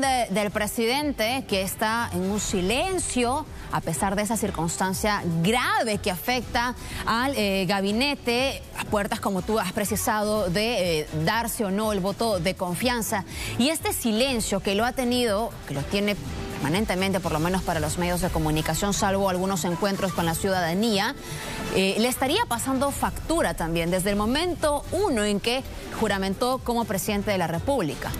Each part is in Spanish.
del presidente, que está en un silencio a pesar de esa circunstancia grave que afecta al gabinete, a puertas, como tú has precisado, de darse o no el voto de confianza. Y este silencio que lo ha tenido, que lo tiene permanentemente, por lo menos para los medios de comunicación, salvo algunos encuentros con la ciudadanía, le estaría pasando factura también desde el momento uno en que juramentó como presidente de la República.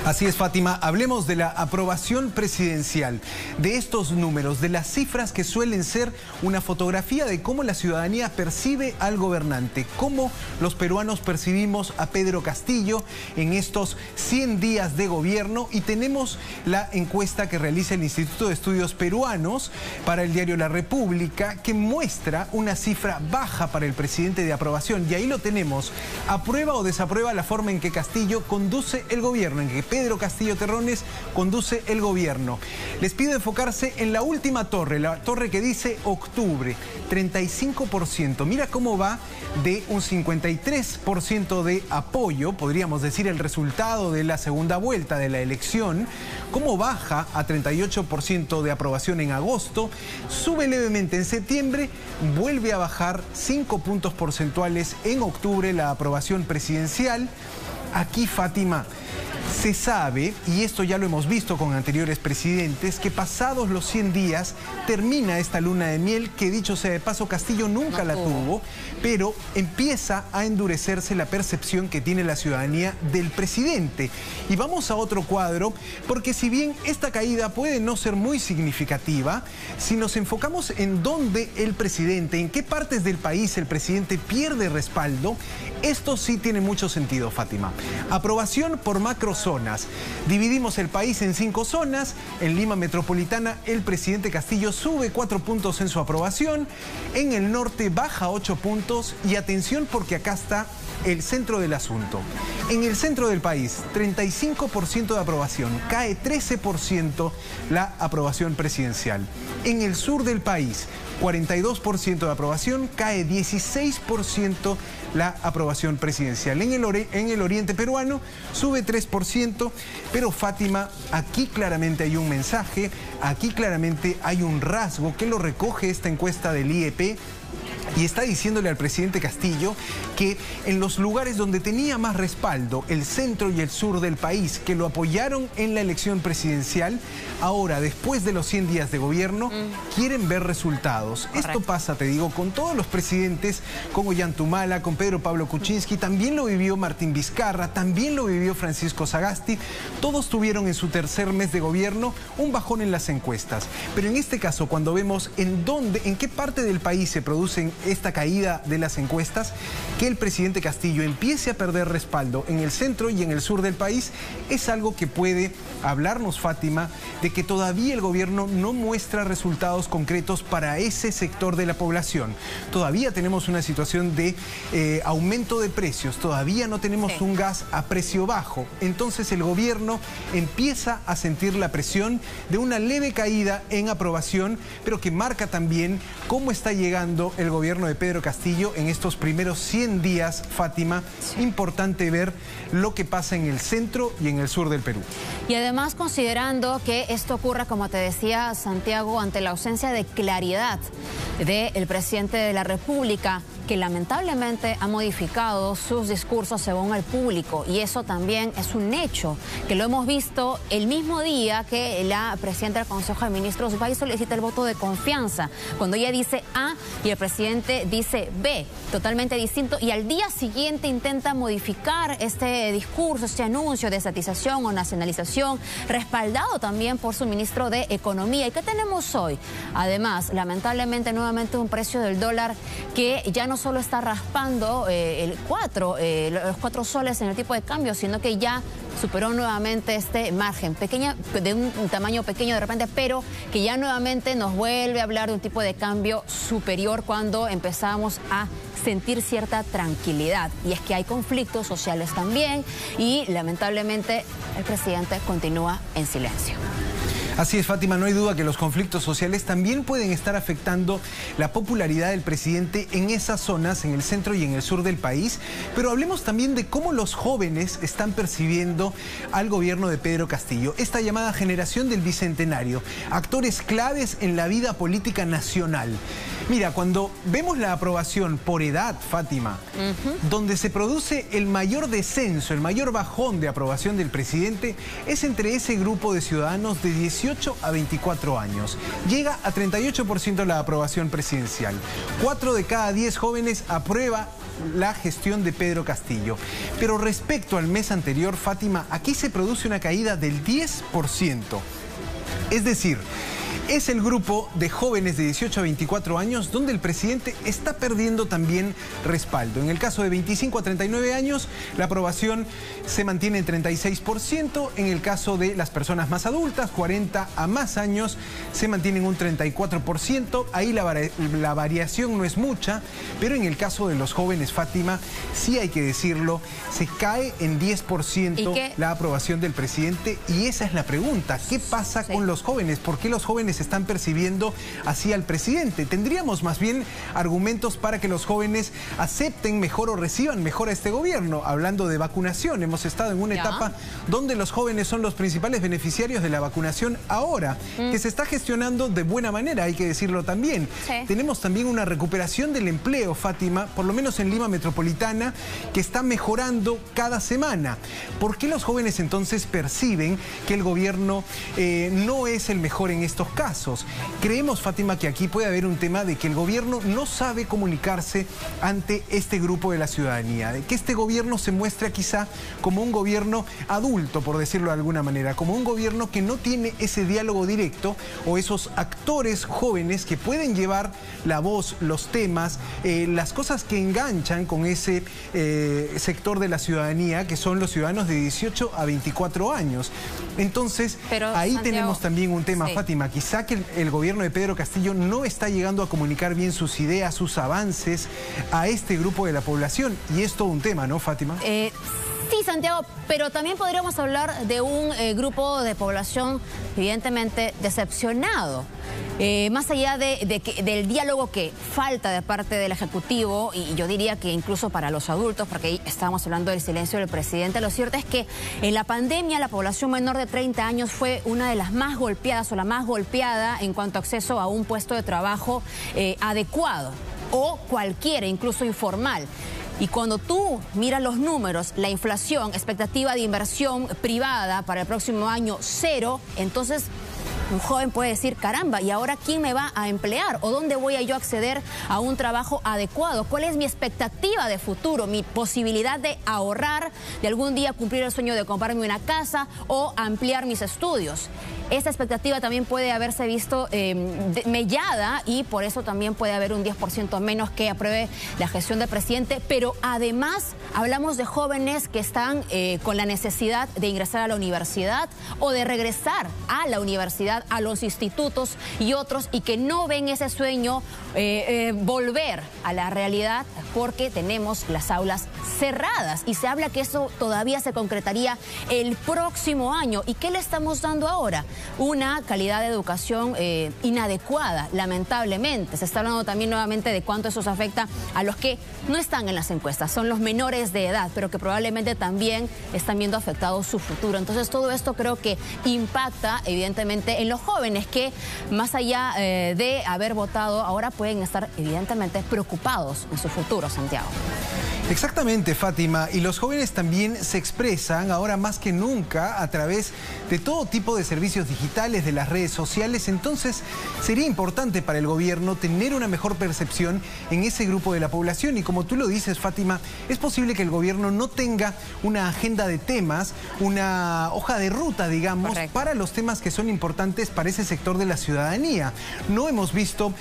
Así es, Fátima. Hablemos de la aprobación presidencial, de estos números, de las cifras que suelen ser una fotografía de cómo la ciudadanía percibe al gobernante, cómo los peruanos percibimos a Pedro Castillo en estos 100 días de gobierno. Y tenemos la encuesta que realiza el Instituto de Estudios Peruanos para el diario La República, que muestra una cifra baja para el presidente de aprobación. Y ahí lo tenemos. ¿Aprueba o desaprueba la forma en que Castillo conduce el gobierno, en que Pedro Castillo Terrones conduce el gobierno? Les pido enfocarse en la última torre, la torre que dice octubre, 35%. Mira cómo va de un 53% de apoyo, podríamos decir el resultado de la segunda vuelta de la elección, cómo baja a 38% de aprobación en agosto, sube levemente en septiembre, vuelve a bajar 5 puntos porcentuales en octubre la aprobación presidencial. Aquí, Fátima, se sabe, y esto ya lo hemos visto con anteriores presidentes, que pasados los 100 días termina esta luna de miel, que dicho sea de paso, Castillo nunca la tuvo, pero empieza a endurecerse la percepción que tiene la ciudadanía del presidente. Y vamos a otro cuadro, porque si bien esta caída puede no ser muy significativa, si nos enfocamos en dónde el presidente, en qué partes del país el presidente pierde respaldo, esto sí tiene mucho sentido, Fátima. Aprobación por macrozonas. Dividimos el país en 5 zonas. En Lima Metropolitana, el presidente Castillo sube 4 puntos en su aprobación. En el norte baja 8 puntos. Y atención, porque acá está el centro del asunto. En el centro del país, 35% de aprobación, cae 13% la aprobación presidencial. En el sur del país, 42% de aprobación, cae 16% la aprobación presidencial. En el oriente peruano sube 3%, pero Fátima, aquí claramente hay un mensaje, aquí claramente hay un rasgo que lo recoge esta encuesta del IEP. Y está diciéndole al presidente Castillo que en los lugares donde tenía más respaldo, el centro y el sur del país, que lo apoyaron en la elección presidencial, ahora, después de los 100 días de gobierno, quieren ver resultados. Correcto. Esto pasa, te digo, con todos los presidentes, con Ollantumala, con Pedro Pablo Kuczynski, también lo vivió Martín Vizcarra, también lo vivió Francisco Sagasti. Todos tuvieron en su tercer mes de gobierno un bajón en las encuestas. Pero en este caso, cuando vemos en qué parte del país se producen esta caída de las encuestas, que el presidente Castillo empiece a perder respaldo en el centro y en el sur del país, es algo que puede hablarnos, Fátima, de que todavía el gobierno no muestra resultados concretos para ese sector de la población. Todavía tenemos una situación de aumento de precios, todavía no tenemos un gas a precio bajo. Entonces el gobierno empieza a sentir la presión de una leve caída en aprobación, pero que marca también cómo está llegando el gobierno de Pedro Castillo en estos primeros 100 días, Fátima. Importante ver lo que pasa en el centro y en el sur del Perú. Y además, considerando que esto ocurra, como te decía Santiago, ante la ausencia de claridad del presidente de la República, que lamentablemente ha modificado sus discursos según el público, y eso también es un hecho, que lo hemos visto el mismo día que la presidenta del Consejo de Ministros va y solicita el voto de confianza, cuando ella dice A y el presidente dice B, totalmente distinto, y al día siguiente intenta modificar este discurso, este anuncio de estatización o nacionalización, respaldado también por su ministro de Economía. ¿Y qué tenemos hoy? Además, lamentablemente, nuevamente un precio del dólar que ya no solo está raspando los 4 soles en el tipo de cambio, sino que ya superó nuevamente este margen de un tamaño pequeño de repente, pero que ya nuevamente nos vuelve a hablar de un tipo de cambio superior cuando empezamos a sentir cierta tranquilidad. Y es que hay conflictos sociales también y lamentablemente el presidente continúa en silencio. Así es, Fátima, no hay duda que los conflictos sociales también pueden estar afectando la popularidad del presidente en esas zonas, en el centro y en el sur del país. Pero hablemos también de cómo los jóvenes están percibiendo al gobierno de Pedro Castillo, esta llamada generación del Bicentenario, actores claves en la vida política nacional. Mira, cuando vemos la aprobación por edad, Fátima, donde se produce el mayor descenso, el mayor bajón de aprobación del presidente, es entre ese grupo de ciudadanos de 18 a 24 años. Llega a 38% la aprobación presidencial. 4 de cada 10 jóvenes aprueba la gestión de Pedro Castillo. Pero respecto al mes anterior, Fátima, aquí se produce una caída del 10%. Es decir, es el grupo de jóvenes de 18 a 24 años donde el presidente está perdiendo también respaldo. En el caso de 25 a 39 años, la aprobación se mantiene en 36%. En el caso de las personas más adultas, 40 a más años, se mantiene en un 34%. Ahí la variación no es mucha, pero en el caso de los jóvenes, Fátima, sí hay que decirlo, se cae en 10% la aprobación del presidente. Y esa es la pregunta, ¿qué pasa con los jóvenes? ¿Por qué los jóvenes están percibiendo así al presidente? Tendríamos más bien argumentos para que los jóvenes acepten mejor o reciban mejor a este gobierno. Hablando de vacunación, hemos estado en una etapa donde los jóvenes son los principales beneficiarios de la vacunación ahora, que se está gestionando de buena manera, hay que decirlo también. Tenemos también una recuperación del empleo, Fátima, por lo menos en Lima Metropolitana, que está mejorando cada semana. ¿Por qué los jóvenes entonces perciben que el gobierno no es el mejor en estos casos? Creemos, Fátima, que aquí puede haber un tema de que el gobierno no sabe comunicarse ante este grupo de la ciudadanía, de que este gobierno se muestra quizá como un gobierno adulto, por decirlo de alguna manera, como un gobierno que no tiene ese diálogo directo o esos actores jóvenes que pueden llevar la voz, los temas, las cosas que enganchan con ese sector de la ciudadanía, que son los ciudadanos de 18 a 24 años. Entonces, ahí Santiago, tenemos también un tema, Fátima, quizá que el gobierno de Pedro Castillo no está llegando a comunicar bien sus ideas, sus avances a este grupo de la población. Y es todo un tema, ¿no, Fátima? Sí, Santiago, pero también podríamos hablar de un grupo de población evidentemente decepcionado. Más allá del diálogo que falta de parte del Ejecutivo, y yo diría que incluso para los adultos, porque ahí estábamos hablando del silencio del presidente, lo cierto es que en la pandemia la población menor de 30 años fue una de las más golpeadas o la más golpeada en cuanto a acceso a un puesto de trabajo adecuado o cualquiera, incluso informal. Y cuando tú miras los números, la inflación, expectativa de inversión privada para el próximo año 0, entonces un joven puede decir, caramba, ¿y ahora quién me va a emplear? ¿O dónde voy a yo acceder a un trabajo adecuado? ¿Cuál es mi expectativa de futuro? Mi posibilidad de ahorrar, de algún día cumplir el sueño de comprarme una casa o ampliar mis estudios. Esta expectativa también puede haberse visto mellada y por eso también puede haber un 10% menos que apruebe la gestión del presidente. Pero además hablamos de jóvenes que están con la necesidad de ingresar a la universidad o de regresar a la universidad, a los institutos y otros, y que no ven ese sueño volver a la realidad porque tenemos las aulas cerradas y se habla que eso todavía se concretaría el próximo año. ¿Y qué le estamos dando ahora? Una calidad de educación inadecuada, lamentablemente. Se está hablando también nuevamente de cuánto eso afecta a los que no están en las encuestas, son los menores de edad, pero que probablemente también están viendo afectado su futuro. Entonces todo esto creo que impacta evidentemente en los jóvenes que, más allá de haber votado, ahora pueden estar evidentemente preocupados en su futuro, Santiago. Exactamente, Fátima, y los jóvenes también se expresan ahora más que nunca a través de todo tipo de servicios digitales, de las redes sociales. Entonces sería importante para el gobierno tener una mejor percepción en ese grupo de la población, y como tú lo dices, Fátima, es posible que el gobierno no tenga una agenda de temas, una hoja de ruta, digamos, para los temas que son importantes para ese sector de la ciudadanía. No hemos visto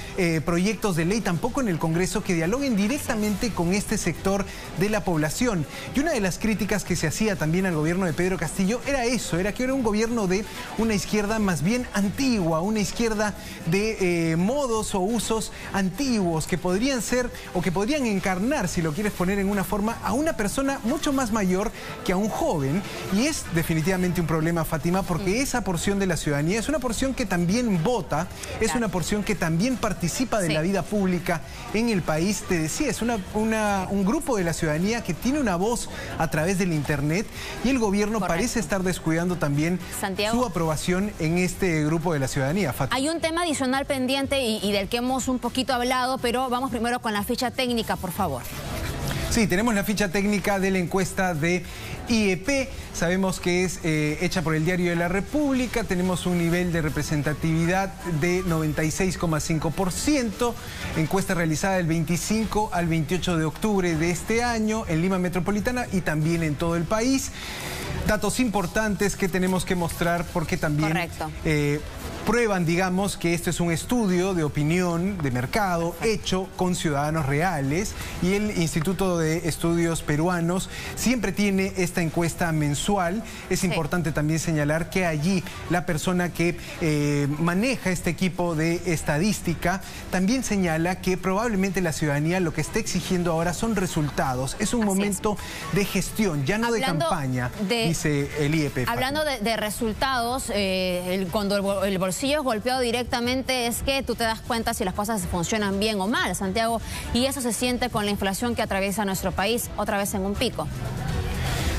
proyectos de ley tampoco en el Congreso que dialoguen directamente con este sector de la población. Y una de las críticas que se hacía también al gobierno de Pedro Castillo era eso, era que era un gobierno de una izquierda más bien antigua, una izquierda de modos o usos antiguos que podrían ser o que podrían encarnar, si lo quieres poner en una forma, a una persona mucho más mayor que a un joven. Y es definitivamente un problema, Fátima, porque esa porción de la ciudadanía es una porción que también vota, es una porción que también participa de la vida pública en el país. Te decía, es un grupo de la ciudadanía que tiene una voz a través del internet y el gobierno parece estar descuidando también su aprobación en este grupo de la ciudadanía, Fátima. Hay un tema adicional pendiente y del que hemos un poquito hablado, pero vamos primero con la ficha técnica, por favor. Sí, tenemos la ficha técnica de la encuesta de IEP. Sabemos que es hecha por el Diario de la República. Tenemos un nivel de representatividad de 96,5%. Encuesta realizada del 25 al 28 de octubre de este año en Lima Metropolitana y también en todo el país. Datos importantes que tenemos que mostrar porque también prueban, digamos, que esto es un estudio de opinión de mercado hecho con ciudadanos reales, y el Instituto de Estudios Peruanos siempre tiene esta encuesta mensual. Es importante también señalar que allí la persona que maneja este equipo de estadística también señala que probablemente la ciudadanía lo que está exigiendo ahora son resultados. Es un momento de gestión, ya no de campaña, dice el IEP. Hablando de resultados, cuando el bolsillo es golpeado directamente es que tú te das cuenta si las cosas funcionan bien o mal, Santiago, y eso se siente con la inflación que atraviesa nuestro país otra vez en un pico.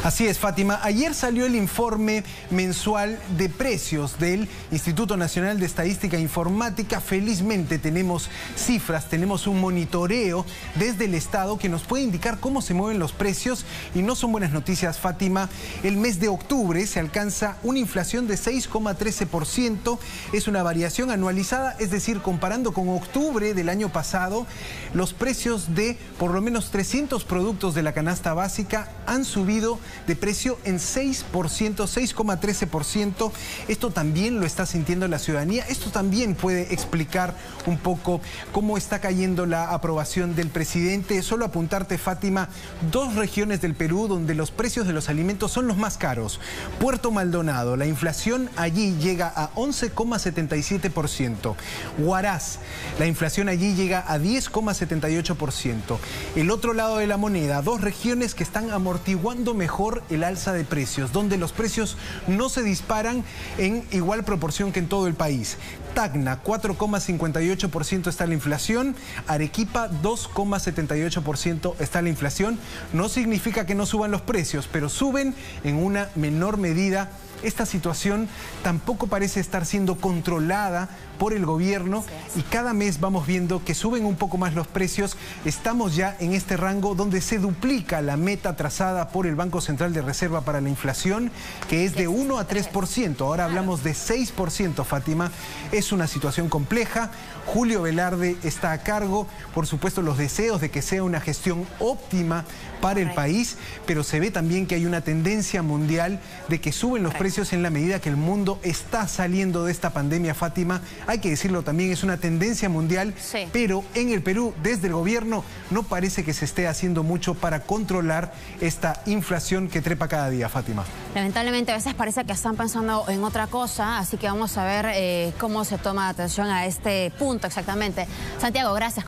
Así es, Fátima. Ayer salió el informe mensual de precios del Instituto Nacional de Estadística e Informática. Felizmente tenemos cifras, tenemos un monitoreo desde el Estado que nos puede indicar cómo se mueven los precios, y no son buenas noticias, Fátima. El mes de octubre se alcanza una inflación de 6,13%. Es una variación anualizada, es decir, comparando con octubre del año pasado, los precios de por lo menos 300 productos de la canasta básica han subido de precio en 6%, 6,13%. Esto también lo está sintiendo la ciudadanía. Esto también puede explicar un poco cómo está cayendo la aprobación del presidente. Solo apuntarte, Fátima, 2 regiones del Perú donde los precios de los alimentos son los más caros. Puerto Maldonado, la inflación allí llega a 11,77%. Huaraz, la inflación allí llega a 10,78%. El otro lado de la moneda, 2 regiones que están amortiguando mejor el alza de precios, donde los precios no se disparan en igual proporción que en todo el país. Tacna, 4,58% está la inflación. Arequipa, 2,78% está la inflación. No significa que no suban los precios, pero suben en una menor medida. Esta situación tampoco parece estar siendo controlada por el gobierno y cada mes vamos viendo que suben un poco más los precios. Estamos ya en este rango donde se duplica la meta trazada por el Banco Central de Reserva para la inflación, que es de 1 a 3%. Ahora hablamos de 6%, Fátima. Es una situación compleja. Julio Velarde está a cargo. Por supuesto, los deseos de que sea una gestión óptima para el país, pero se ve también que hay una tendencia mundial de que suben los precios en la medida que el mundo está saliendo de esta pandemia, Fátima. Hay que decirlo también, es una tendencia mundial, pero en el Perú, desde el gobierno, no parece que se esté haciendo mucho para controlar esta inflación que trepa cada día, Fátima. Lamentablemente, a veces parece que están pensando en otra cosa, así que vamos a ver cómo se toma atención a este punto exactamente. Santiago, gracias.